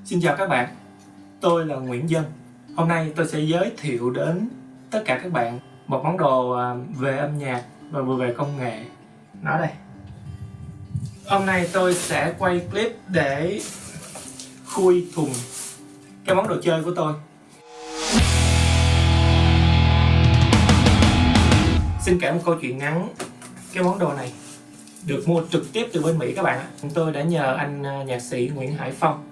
Xin chào các bạn, tôi là Nguyễn Dân. Hôm nay tôi sẽ giới thiệu đến tất cả các bạn một món đồ về âm nhạc và vừa về công nghệ. Nó đây. Hôm nay tôi sẽ quay clip để khui thùng cái món đồ chơi của tôi. Xin kể một câu chuyện ngắn. Cái món đồ này được mua trực tiếp từ bên Mỹ các bạn ạ. Tôi đã nhờ anh nhạc sĩ Nguyễn Hải Phong.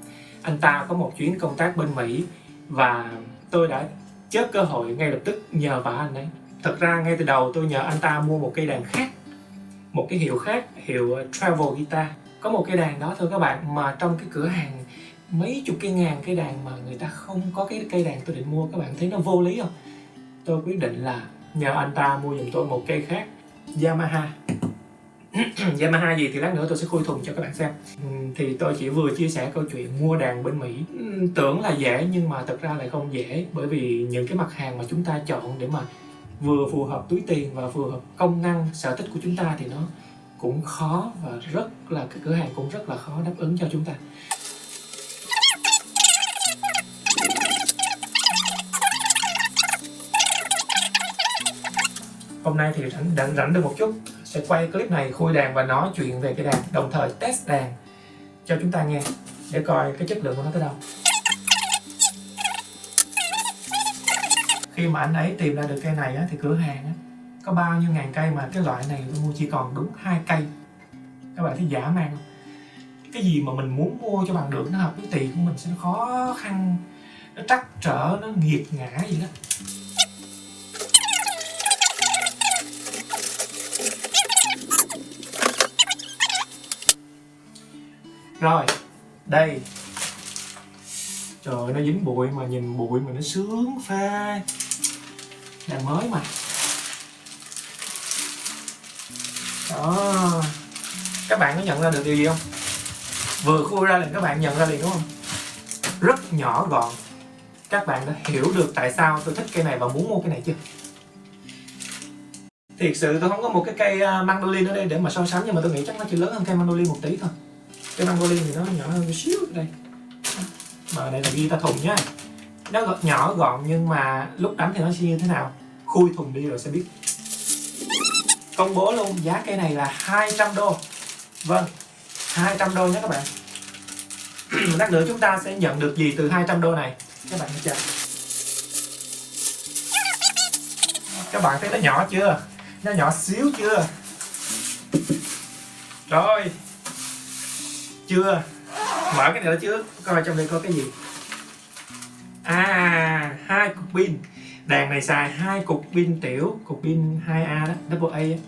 Anh ta có một chuyến công tác bên Mỹ và tôi đã chớp cơ hội ngay lập tức nhờ vả anh ấy. Thật ra ngay từ đầu tôi nhờ anh ta mua một cây đàn khác, một cái hiệu khác, hiệu Travel Guitar. Có một cây đàn đó thôi các bạn, mà trong cái cửa hàng mấy chục cây ngàn cây đàn mà người ta không có cái cây đàn tôi định mua. Các bạn thấy nó vô lý không? Tôi quyết định là nhờ anh ta mua giùm tôi một cây khác, Yamaha. Yamaha gì thì lát nữa tôi sẽ khui thùng cho các bạn xem. Thì tôi chỉ vừa chia sẻ câu chuyện mua đàn bên Mỹ. Tưởng là dễ nhưng mà thật ra lại không dễ, bởi vì những cái mặt hàng mà chúng ta chọn để mà vừa phù hợp túi tiền và phù hợp công năng sở thích của chúng ta thì nó cũng khó, và cái cửa hàng cũng rất là khó đáp ứng cho chúng ta. Hôm nay thì rảnh được một chút, sẽ quay clip này khui đàn và nói chuyện về cái đàn, đồng thời test đàn cho chúng ta nghe để coi cái chất lượng của nó tới đâu. Khi mà anh ấy tìm ra được cây này á, thì cửa hàng á, có bao nhiêu ngàn cây mà cái loại này tôi mua chỉ còn đúng 2 cây. Các bạn thấy dã man không? Cái gì mà mình muốn mua cho bằng được, nó hợp với tiền của mình sẽ khó khăn, nó trắc trở, nó nghiệt ngã gì đó. Rồi, đây. Trời ơi, nó dính bụi mà nhìn bụi mà nó sướng phê. Đàn mới mà. Đó. Các bạn có nhận ra được điều gì không? Vừa khui ra liền các bạn nhận ra liền đúng không? Rất nhỏ gọn. Các bạn đã hiểu được tại sao tôi thích cây này và muốn mua cái này chưa? Thiệt sự tôi không có một cái cây mandolin ở đây để mà so sánh, nhưng mà tôi nghĩ chắc nó chỉ lớn hơn cây mandolin một tí thôi. Cái mandolin thì nó nhỏ hơn một xíu ở đây. Mà đây là guitar thùng nhá. Nó nhỏ gọn nhưng mà lúc đánh thì nó sẽ như thế nào? Khui thùng đi rồi sẽ biết. Công bố luôn, giá cây này là 200 đô. Vâng, 200 đô nhé các bạn. Lát nữa chúng ta sẽ nhận được gì từ 200 đô này? Các bạn thấy chưa? Các bạn thấy nó nhỏ chưa? Nó nhỏ xíu chưa? Rồi. Chưa? Mở cái này ra trước, coi trong đây có cái gì. À, 2 cục pin. Đàn này xài 2 cục pin tiểu, cục pin 2A đó, double A á.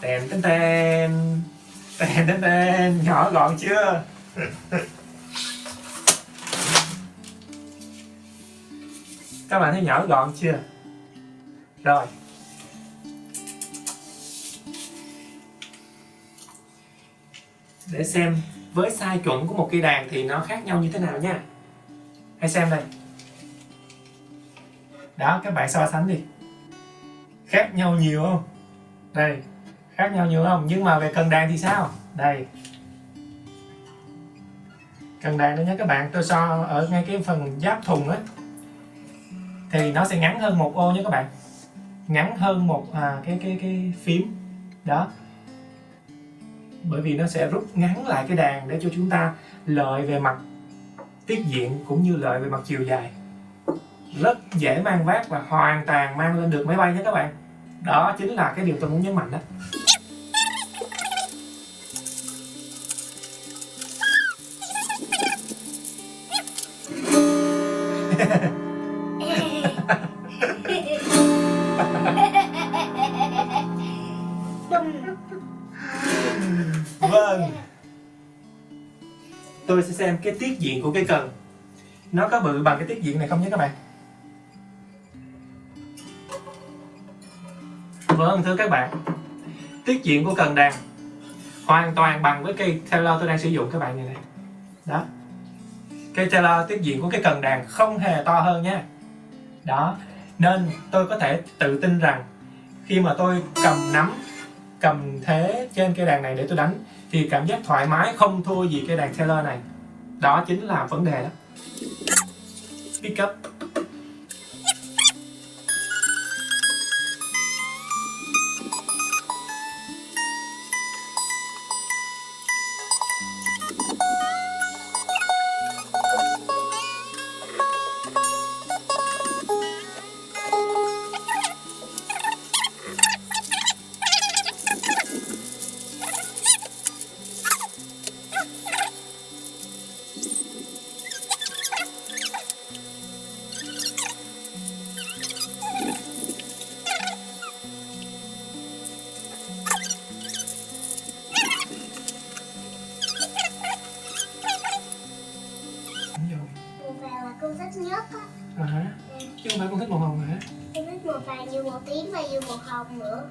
Tèn tèn tèn. Tèn tèn tèn, nhỏ gọn chưa? Các bạn thấy nhỏ gọn chưa? Rồi. Để xem với size chuẩn của một cây đàn thì nó khác nhau như thế nào nha. Hãy xem đây. Đó, các bạn so sánh đi. Khác nhau nhiều không? Đây, khác nhau nhiều không? Nhưng mà về cần đàn thì sao? Đây. Cần đàn đó nhé các bạn, tôi so ở ngay cái phần giáp thùng á thì nó sẽ ngắn hơn một ô nhé các bạn. Ngắn hơn một cái phím đó, bởi vì nó sẽ rút ngắn lại cái đàn để cho chúng ta lợi về mặt tiết diện cũng như lợi về mặt chiều dài. Rất dễ mang vác và hoàn toàn mang lên được máy bay nhé các bạn. Đó chính là cái điều tôi muốn nhấn mạnh đó. Vâng. Tôi sẽ xem cái tiết diện của cây cần nó có bự bằng cái tiết diện này không nhé các bạn. Vâng thưa các bạn, tiết diện của cần đàn hoàn toàn bằng với cây Taylor tôi đang sử dụng các bạn như này. Đó. Cây Taylor tiết diện của cái cần đàn không hề to hơn nha. Đó. Nên tôi có thể tự tin rằng khi mà tôi cầm nắm, cầm thế trên cây đàn này để tôi đánh thì cảm giác thoải mái không thua gì cây đàn Taylor này. Đó chính là vấn đề đó. Pick up. Màu vàng là con thích nhất á. Hả? Chứ không phải con thích màu hồng hả? Con thích màu vàng như màu tím và như màu hồng nữa.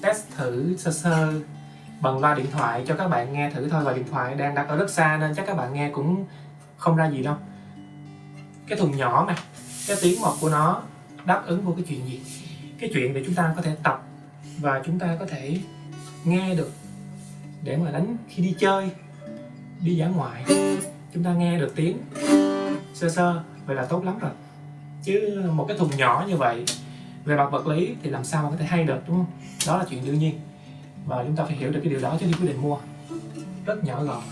Test thử sơ sơ bằng loa điện thoại cho các bạn nghe thử thôi, và điện thoại đang đặt ở rất xa nên chắc các bạn nghe cũng không ra gì đâu. Cái thùng nhỏ mà cái tiếng một của nó đáp ứng vô cái chuyện gì? Cái chuyện để chúng ta có thể tập và chúng ta có thể nghe được để mà đánh khi đi chơi, đi dã ngoại, chúng ta nghe được tiếng sơ sơ vậy là tốt lắm rồi. Chứ một cái thùng nhỏ như vậy về mặt vật lý thì làm sao mà có thể hay được, đúng không? Đó là chuyện đương nhiên và chúng ta phải hiểu được cái điều đó trước khi quyết định mua. Rất nhỏ gọn,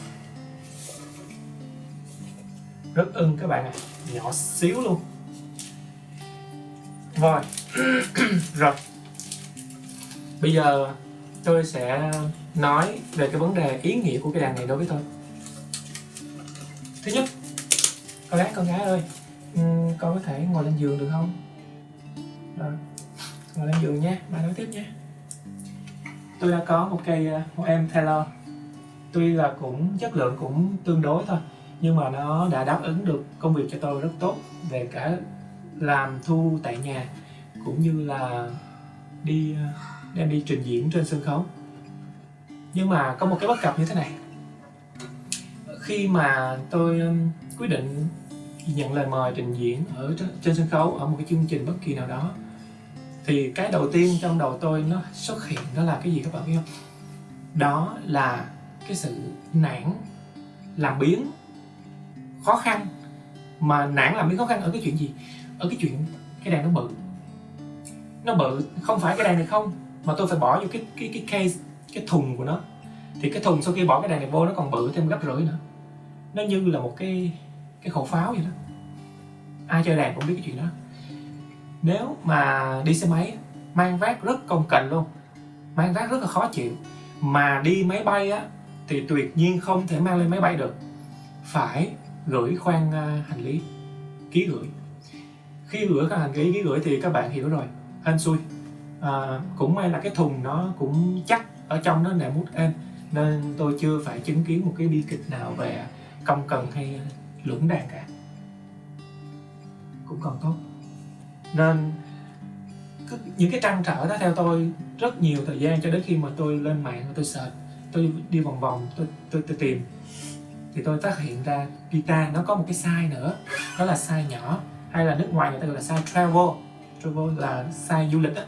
rất ưng các bạn ạ, nhỏ xíu luôn. Rồi rồi bây giờ tôi sẽ nói về cái vấn đề ý nghĩa của cái đàn này đối với tôi. Thứ nhất, con gái ơi, con có thể ngồi lên giường được không? Rồi, ngồi lên giường nha, bà nói tiếp nha. Tôi đã có một em Taylor, tuy là cũng chất lượng cũng tương đối thôi, nhưng mà nó đã đáp ứng được công việc cho tôi rất tốt về cả làm thu tại nhà cũng như là đem đi trình diễn trên sân khấu. Nhưng mà có một cái bất cập như thế này. Khi mà tôi quyết định nhận lời mời trình diễn trên sân khấu ở một cái chương trình bất kỳ nào đó, thì cái đầu tiên trong đầu tôi nó xuất hiện đó là cái gì các bạn biết không? Đó là cái sự nản, làm biếng, khó khăn. Mà nản làm biếng khó khăn ở cái chuyện gì? Ở cái chuyện cái đàn nó bự, không phải cái đàn này không, mà tôi phải bỏ vô cái case, cái thùng của nó. Thì cái thùng sau khi bỏ cái đàn này vô nó còn bự thêm gấp rưỡi nữa. Nó như là một cái khẩu pháo vậy đó. Ai chơi đàn cũng biết cái chuyện đó. Nếu mà đi xe máy mang vác rất cồng kềnh luôn, mang vác rất là khó chịu. Mà đi máy bay á thì tuyệt nhiên không thể mang lên máy bay được, phải gửi khoang hành lý ký gửi. Khi gửi khoang hành lý ký gửi thì các bạn hiểu rồi, hên xui. Cũng may là cái thùng nó cũng chắc, ở trong nó nệm mút êm, nên tôi chưa phải chứng kiến một cái bi kịch nào về cong cần hay lũng đàn cả, cũng còn tốt. Nên những cái trăn trở đó theo tôi rất nhiều thời gian, cho đến khi mà tôi lên mạng và tôi search, tôi đi vòng vòng, tôi tìm thì tôi phát hiện ra guitar nó có một cái size nữa, đó là size nhỏ, hay là nước ngoài người ta gọi là size travel là size du lịch á.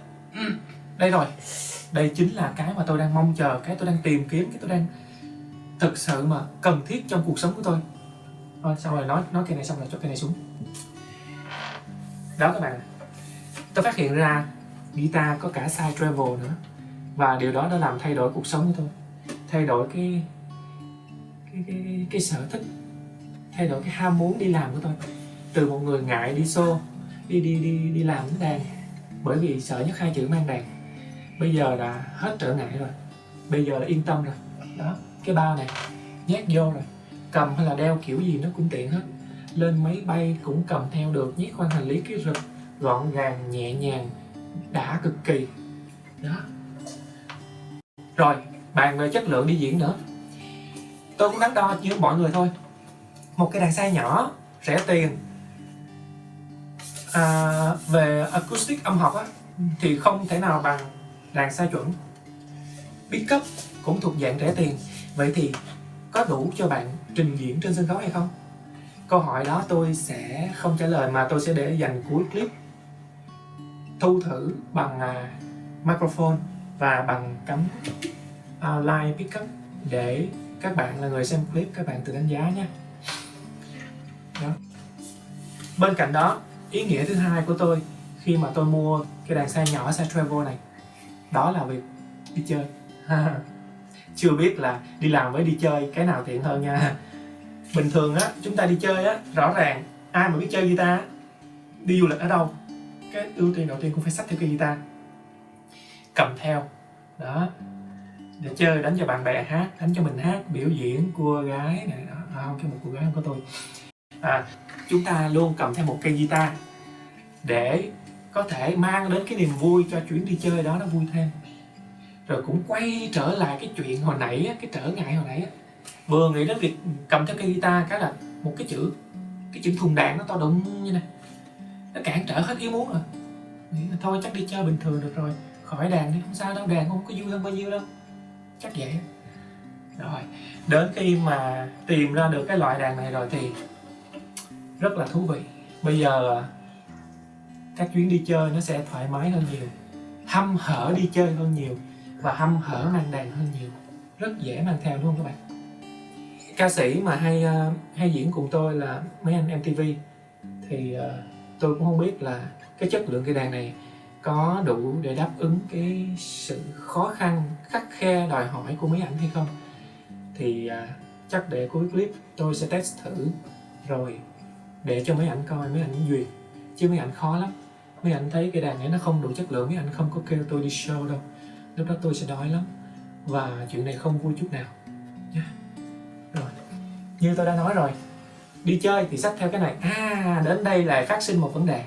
Đây rồi, đây chính là cái mà tôi đang mong chờ, cái tôi đang tìm kiếm, cái tôi đang thực sự mà cần thiết trong cuộc sống của tôi. Thôi xong rồi nói cái này xong rồi cho cái này xuống. Đó các bạn, tôi phát hiện ra guitar có cả size travel nữa. Và điều đó đã làm thay đổi cuộc sống của tôi, thay đổi cái sở thích, thay đổi cái ham muốn đi làm của tôi. Từ một người ngại đi show, đi làm cái đàn bởi vì sợ nhất hai chữ mang đàn, bây giờ đã hết trở ngại rồi, bây giờ là yên tâm rồi. Đó, cái bao này nhét vô rồi, cầm hay là đeo kiểu gì nó cũng tiện hết, lên máy bay cũng cầm theo được, nhét khoang hành lý cái rực, gọn gàng nhẹ nhàng, đã cực kỳ. Đó. Rồi, bàn về chất lượng đi diễn nữa, tôi cũng đắn đo như mọi người thôi. Một cái đàn size nhỏ, rẻ tiền, về acoustic âm học á, thì không thể nào bằng đàn size chuẩn. Pickup cũng thuộc dạng rẻ tiền. Vậy thì có đủ cho bạn trình diễn trên sân khấu hay không? Câu hỏi đó tôi sẽ không trả lời, mà tôi sẽ để dành cuối clip. Thu thử bằng microphone và bằng cắm line pickup để các bạn là người xem clip các bạn tự đánh giá nhé. Đó. Bên cạnh đó, ý nghĩa thứ hai của tôi khi mà tôi mua cái đàn size nhỏ, size treble này, đó là việc đi chơi. Chưa biết là đi làm với đi chơi cái nào tiện hơn nha. Bình thường á, chúng ta đi chơi á, rõ ràng ai mà biết chơi guitar, đi du lịch ở đâu, cái ưu tiên đầu tiên cũng phải xách theo cái guitar, cầm theo. Đó, để chơi, đánh cho bạn bè hát, đánh cho mình hát, biểu diễn cua gái này đó. Không, cái một cô gái không có tôi. Chúng ta luôn cầm theo một cây guitar để có thể mang đến cái niềm vui cho chuyến đi chơi đó nó vui thêm. Rồi cũng quay trở lại cái chuyện hồi nãy á, cái trở ngại hồi nãy á. Vừa nghĩ đến việc cầm theo cây guitar cái là một cái chữ thùng đàn nó to đùng như này, nó cản trở hết ý muốn rồi. Nghĩ là thôi chắc đi chơi bình thường được rồi, khỏi đàn đi, không sao đâu, đàn không có vui hơn bao nhiêu đâu, chắc vậy. Rồi đến khi mà tìm ra được cái loại đàn này rồi thì rất là thú vị. Bây giờ các chuyến đi chơi nó sẽ thoải mái hơn nhiều, hăm hở đi chơi hơn nhiều, và hăm hở mang đàn hơn nhiều, rất dễ mang theo đúng không các bạn? Ca sĩ mà hay diễn cùng tôi là mấy anh MTV, thì tôi cũng không biết là cái chất lượng cây đàn này có đủ để đáp ứng cái sự khó khăn, khắt khe đòi hỏi của mấy ảnh hay không. Thì chắc để cuối clip tôi sẽ test thử rồi để cho mấy ảnh coi, mấy ảnh duyệt, chứ mấy ảnh khó lắm. Mấy ảnh thấy cây đàn này nó không đủ chất lượng, mấy ảnh không có kêu tôi đi show đâu, lúc đó tôi sẽ đói lắm, và chuyện này không vui chút nào nha. Rồi, như tôi đã nói rồi, đi chơi thì xách theo cái này. Đến đây lại phát sinh một vấn đề.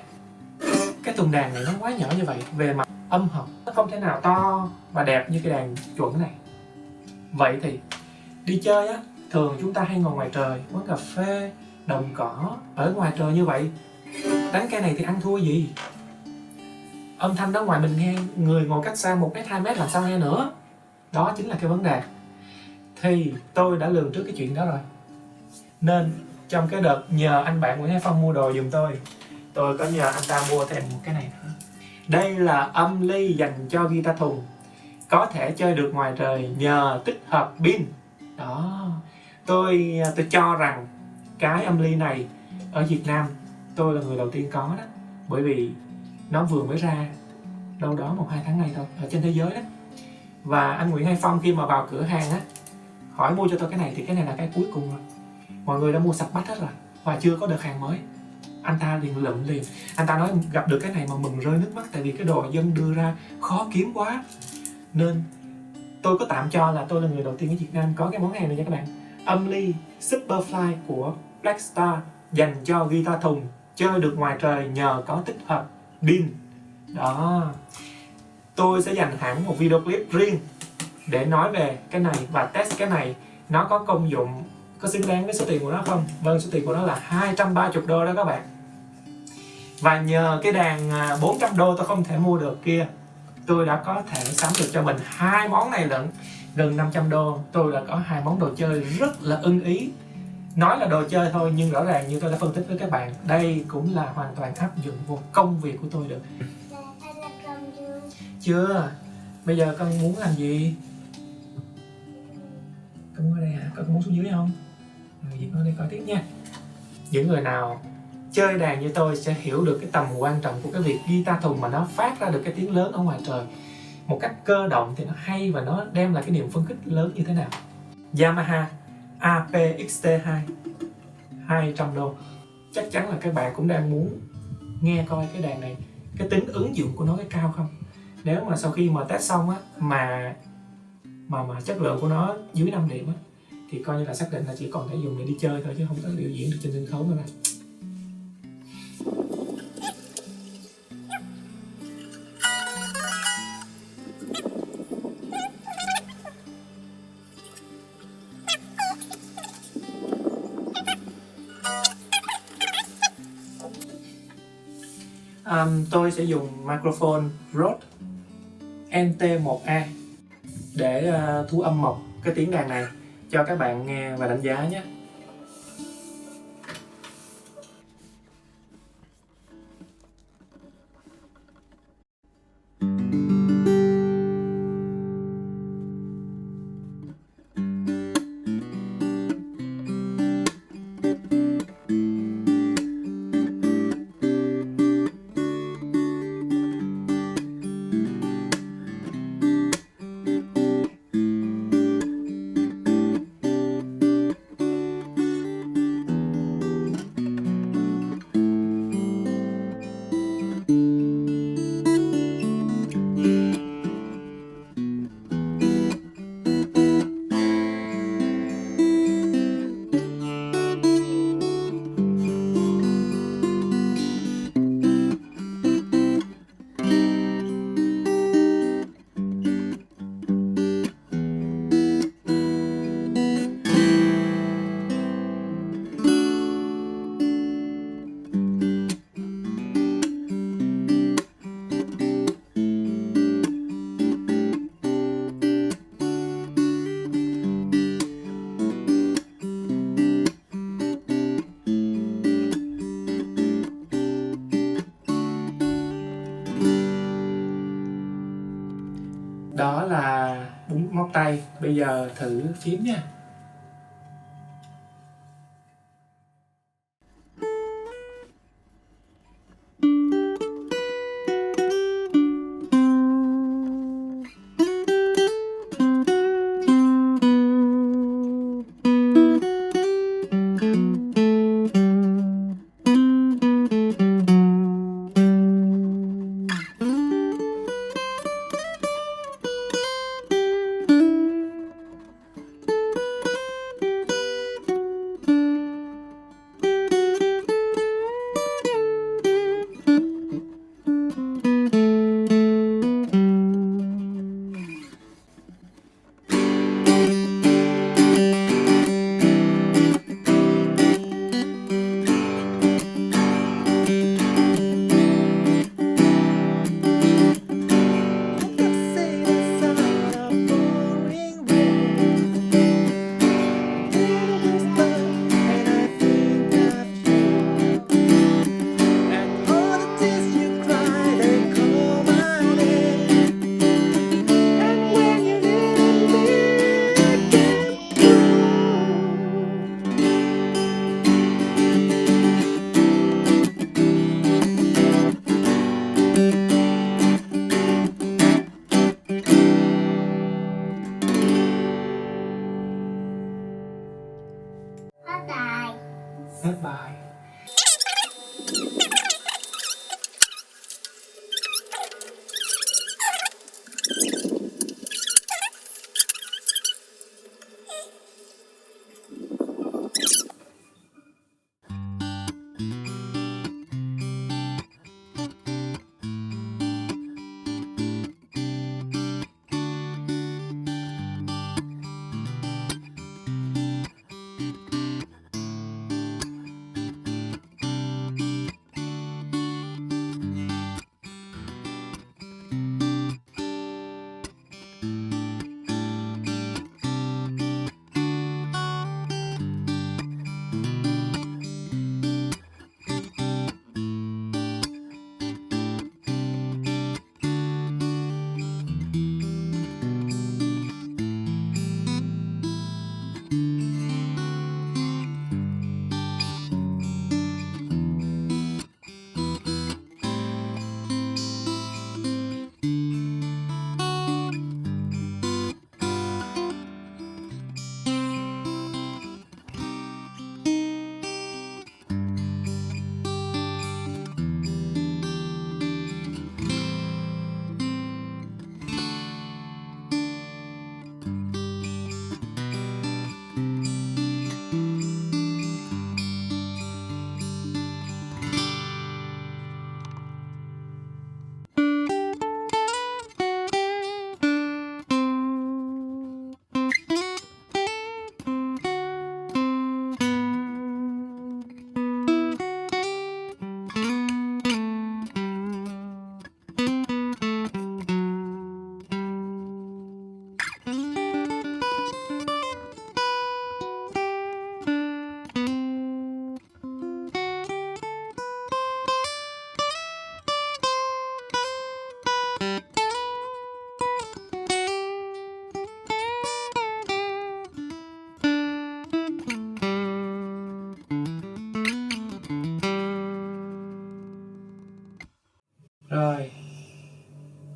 Cái thùng đàn này nó quá nhỏ như vậy, về mặt âm học nó không thể nào to và đẹp như cái đàn chuẩn này. Vậy thì đi chơi á, thường chúng ta hay ngồi ngoài trời, quán cà phê, đồng cỏ, ở ngoài trời như vậy, đánh cái này thì ăn thua gì. Âm thanh đó ngoài mình nghe, người ngồi cách xa 1 mét 2 mét làm sao nghe nữa. Đó chính là cái vấn đề. Thì tôi đã lường trước cái chuyện đó rồi, nên trong cái đợt nhờ anh bạn Nguyễn Hải Phong mua đồ giùm tôi có nhờ anh ta mua thêm một cái này nữa. Đây là âm ly dành cho guitar thùng, có thể chơi được ngoài trời nhờ tích hợp pin. Đó, tôi cho rằng cái âm ly này ở Việt Nam tôi là người đầu tiên có đó, bởi vì nó vừa mới ra đâu đó 1-2 tháng nay thôi ở trên thế giới đó. Và anh Nguyễn Hải Phong khi mà vào cửa hàng á, hỏi mua cho tôi cái này thì cái này là cái cuối cùng rồi. Mọi người đã mua sạch bách hết rồi và chưa có đợt hàng mới. Anh ta liền lụm liền. Anh ta nói gặp được cái này mà mừng rơi nước mắt, tại vì cái đồ dân đưa ra khó kiếm quá. Nên tôi có tạm cho là tôi là người đầu tiên ở Việt Nam có cái món hàng này nha các bạn. Âm ly Superfly của Black Star dành cho guitar thùng, chơi được ngoài trời nhờ có tích hợp pin. Đó, tôi sẽ dành hẳn một video clip riêng để nói về cái này và test cái này nó có công dụng, có xứng đáng với số tiền của nó không. Vâng, số tiền của nó là 230 đô đó các bạn. Và nhờ cái đàn 400 đô tôi không thể mua được kia, tôi đã có thể sắm được cho mình 2 món này lận. Gần 500 đô tôi đã có 2 món đồ chơi rất là ưng ý. Nói là đồ chơi thôi nhưng rõ ràng như tôi đã phân tích với các bạn, đây cũng là hoàn toàn áp dụng vào công việc của tôi được. Chưa, bây giờ con muốn làm gì? Con muốn ở đây hả? Con muốn xuống dưới không? Việc nó đây coi tiếp nha. Những người nào chơi đàn như tôi sẽ hiểu được cái tầm quan trọng của cái việc guitar thùng mà nó phát ra được cái tiếng lớn ở ngoài trời. một cách cơ động thì nó hay và nó đem lại cái niềm phấn khích lớn như thế nào. Yamaha APXT2 200 đô. Chắc chắn là các bạn cũng đang muốn nghe coi cái đàn này, cái tính ứng dụng của nó cái cao không. Nếu mà sau khi mà test xong á mà chất lượng của nó dưới 5 điểm á, thì coi như là xác định là chỉ còn thể dùng để đi chơi thôi, chứ không có biểu diễn được trên sân khấu nữa bạn. Tôi sẽ dùng microphone Rode NT1A để thu âm một cái tiếng đàn này cho các bạn nghe và đánh giá nhé. Đó là bún móc tay. Bây giờ thử phím nha. Hết bài. Hết bài.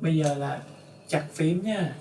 Bây giờ là chặt phím nha.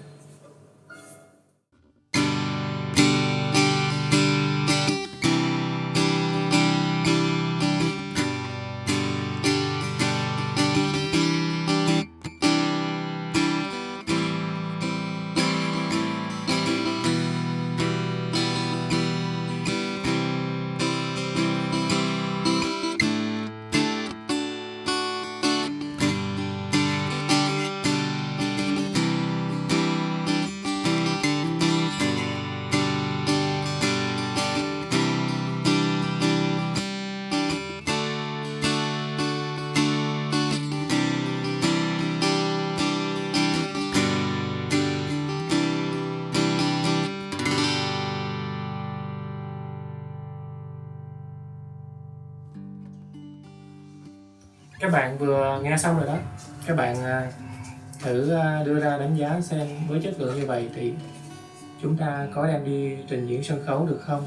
Các bạn vừa nghe xong rồi đó. Các bạn thử đưa ra đánh giá xem với chất lượng như vậy thì chúng ta có đem đi trình diễn sân khấu được không?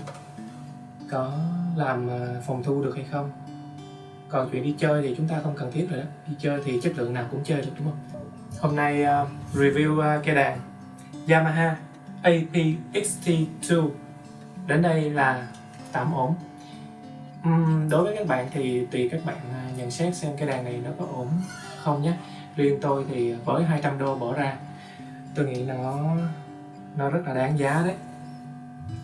Có làm phòng thu được hay không? Còn chuyện đi chơi thì chúng ta không cần thiết rồi đó. Đi chơi thì chất lượng nào cũng chơi được, đúng không? Hôm nay review cây đàn Yamaha APXT2 đến đây là tạm ổn. Đối với các bạn thì tùy các bạn nhận xét xem cái đàn này nó có ổn không nhé. Riêng tôi thì với 200 đô bỏ ra, tôi nghĩ là nó rất là đáng giá đấy.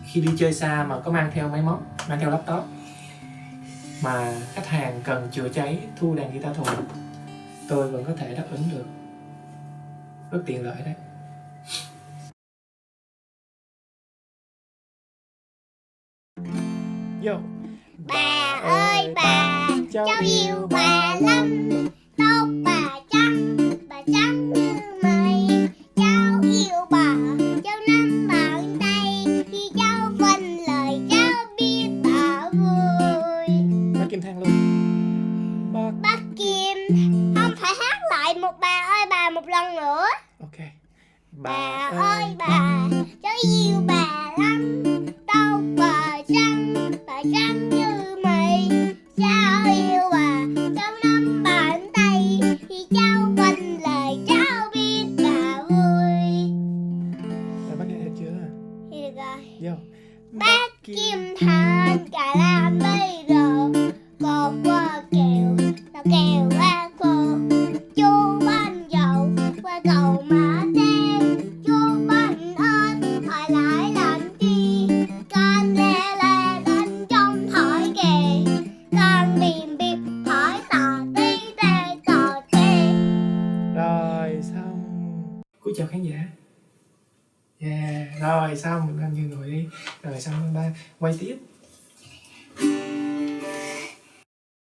Khi đi chơi xa mà có mang theo máy móc, mang theo laptop mà khách hàng cần chữa cháy thu đàn guitar thùng, tôi vẫn có thể đáp ứng được. Rất tiện lợi đấy. Yo. Bà ơi bà, cháu yêu bà lắm. Tóc bà trắng như mây. Cháu yêu bà, cháu nắm bàn tay. Khi cháu vâng lời cháu biết bà vui. Bác Kim Thang luôn. Bác Kim, không phải hát lại một bà ơi bà một lần nữa. Ok. Bà ơi bà, cháu yêu bà lắm. Tóc bà trắng như mây. Cháu yêu bà, cháu nắm bàn tay. Khi cháu vâng lời cháu biết bà vui. Rồi bác nghe được chưa? Thì được rồi. Vô. Bác Kim Thành cả làm bây giờ. Cô qua kèo, nó kèo qua cô. Chú bánh dầu qua cầu mà đen. Chú bánh ớt hỏi lại làm chi. Con lê lê đánh trong thỏi kề. Con bìm bìm hỏi tò tí tê tò tê. Rồi xong. Cúi chào khán giả. Yeah. Rồi xong, mình làm như ngồi đi. Rồi xong ba quay tiếp.